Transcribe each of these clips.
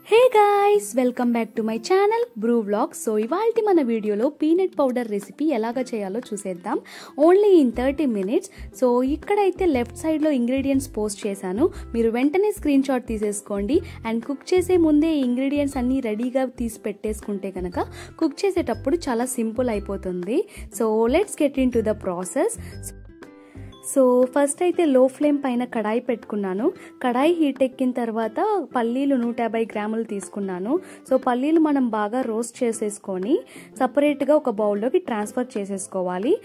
Hey guys, welcome back to my channel Bru vlogs. So ఇవాల్టి మన వీడియోలో peanut powder recipe ఎలాగ చేయాలో చూసేద్దాం. Only in 30 minutes. సో ఇక్కడైతే లెఫ్ట్ సైడ్లో ఇంగ్రీడియంట్స్ పోస్ట్ చేశాను. మీరు వెంటనే స్క్రీన్ షాట్ తీసేసుకోండి. అండ్ కుక్ చేసే ముందే ఇంగ్రీడియంట్స్ అన్నీ రెడీగా తీసి పెట్టేసుకుంటే కనుక కుక్ చేసేటప్పుడు చాలా సింపుల్ అయిపోతుంది. So let's get in to the process. So first అయితే లో ఫ్లేమ్ పైన కడాయి పెట్టుకున్నాను. కడాయి హీట్ ఎక్కిన తర్వాత పల్లీలు 150 గ్రాములు తీసుకున్నాను. సో పల్లీలు మనం బాగా రోస్ట్ చేసేసుకొని సపరేట్గా ఒక బౌల్లోకి ట్రాన్స్ఫర్ చేసేసుకోవాలి.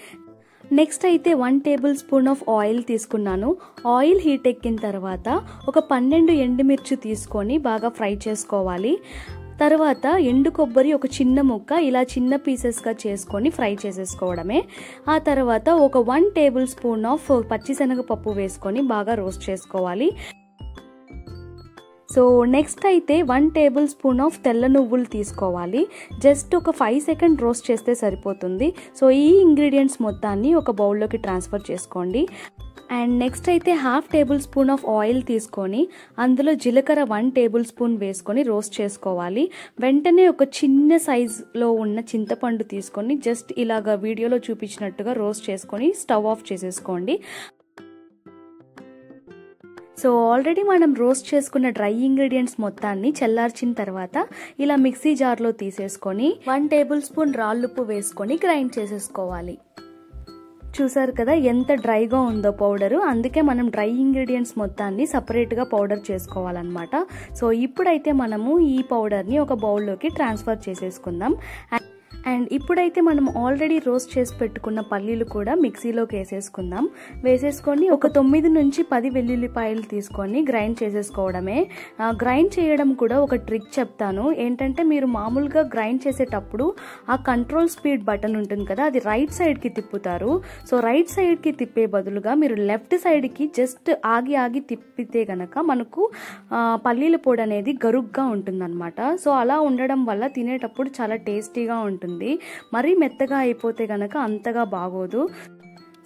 నెక్స్ట్ అయితే 1 టేబుల్ స్పూన్ ఆఫ్ ఆయిల్ తీసుకున్నాను. ఆయిల్ హీట్ ఎక్కిన తర్వాత ఒక 12 ఎండుమిర్చి తీసుకొని బాగా ఫ్రై చేసుకోవాలి. తర్వాత ఎండు కొబ్బరి ఒక చిన్న ముక్క ఇలా చిన్న పీసెస్గా చేసుకొని ఫ్రై చేసేసుకోవడమే. ఆ తర్వాత ఒక 1 టేబుల్ స్పూన్ ఆఫ్ పచ్చిశనగపప్పు వేసుకొని బాగా రోస్ట్ చేసుకోవాలి. సో నెక్స్ట్ అయితే 1 టేబుల్ స్పూన్ ఆఫ్ తెల్ల నువ్వులు తీసుకోవాలి. జస్ట్ ఒక 5 సెకండ్ రోస్ట్ చేస్తే సరిపోతుంది. సో ఈ ఇంగ్రీడియంట్స్ మొత్తాన్ని ఒక బౌల్లోకి ట్రాన్స్ఫర్ చేసుకోండి. అండ్ నెక్స్ట్ అయితే 1/2 టేబుల్ స్పూన్ ఆఫ్ ఆయిల్ తీసుకొని అందులో జీలకర్ర 1 టేబుల్ స్పూన్ వేసుకొని రోస్ట్ చేసుకోవాలి. వెంటనే ఒక చిన్న సైజులో ఉన్న చింతపండు తీసుకొని జస్ట్ ఇలాగ వీడియోలో చూపించినట్టుగా రోస్ట్ చేసుకొని స్టవ్ ఆఫ్ చేసేసుకోండి. సో ఆల్రెడీ మనం రోస్ట్ చేసుకున్న డ్రై ఇంగ్రీడియంట్స్ మొత్తాన్ని చల్లార్చిన తర్వాత ఇలా మిక్సీ జార్లో తీసేసుకొని 1 టేబుల్ స్పూన్ రాళ్ళుప్పు వేసుకొని గ్రైండ్ చేసేసుకోవాలి. చూసారు కదా ఎంత డ్రైగా ఉందో పౌడరు. అందుకే మనం డ్రై ఇంగ్రీడియంట్స్ మొత్తాన్ని సపరేట్గా పౌడర్ చేసుకోవాలన్నమాట. సో ఇప్పుడైతే మనము ఈ పౌడర్ని ఒక బౌల్లోకి ట్రాన్స్ఫర్ చేసేసుకుందాం. అండ్ ఇప్పుడైతే మనం ఆల్రెడీ రోస్ట్ చేసి పెట్టుకున్న పల్లీలు కూడా మిక్సీలోకి వేసేసుకుందాం. వేసేసుకొని ఒక 9 నుంచి 10 వెల్లుల్లిపాయలు తీసుకొని గ్రైండ్ చేసేసుకోవడమే. గ్రైండ్ చేయడం కూడా ఒక ట్రిక్ చెప్తాను. ఏంటంటే మీరు మామూలుగా గ్రైండ్ చేసేటప్పుడు ఆ కంట్రోల్ స్పీడ్ బటన్ ఉంటుంది కదా, అది రైట్ సైడ్కి తిప్పుతారు. సో రైట్ సైడ్కి తిప్పే బదులుగా మీరు లెఫ్ట్ సైడ్కి జస్ట్ ఆగి తిప్పితే గనక మనకు పల్లీల పొడి అనేది గరుగ్గా ఉంటుందన్నమాట. సో అలా ఉండడం వల్ల తినేటప్పుడు చాలా టేస్టీగా ఉంటుంది. మరీ మెత్తగా అయిపోతే గనక అంతగా బాగోదు.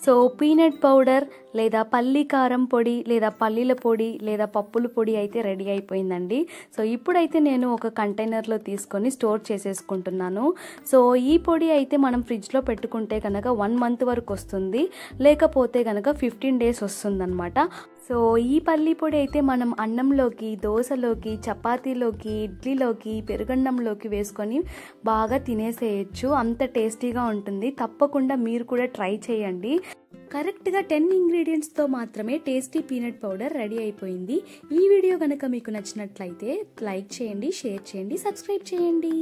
సో పీనట్ పౌడర్ లేదా పల్లి కారం పొడి లేదా పల్లీల పొడి లేదా పప్పుల పొడి అయితే రెడీ అయిపోయిందండి. సో ఇప్పుడైతే నేను ఒక కంటైనర్లో తీసుకొని స్టోర్ చేసేసుకుంటున్నాను. సో ఈ పొడి అయితే మనం ఫ్రిడ్జ్లో పెట్టుకుంటే కనుక 1 month వరకు వస్తుంది, లేకపోతే కనుక 15 days వస్తుందన్నమాట. సో ఈ పల్లి పొడి అయితే మనం అన్నంలోకి, దోశలోకి, చపాతీలోకి, ఇడ్లీలోకి, పెరుగన్నంలోకి వేసుకొని బాగా తినేసేయచ్చు. అంత టేస్టీగా ఉంటుంది. తప్పకుండా మీరు కూడా ట్రై చేయండి. కరెక్ట్గా 10 ఇంగ్రీడియంట్స్తో మాత్రమే టేస్టీ పీనట్ పౌడర్ రెడీ అయిపోయింది. ఈ వీడియో కనుక మీకు నచ్చినట్లయితే లైక్ చేయండి, షేర్ చేయండి, సబ్స్క్రైబ్ చేయండి.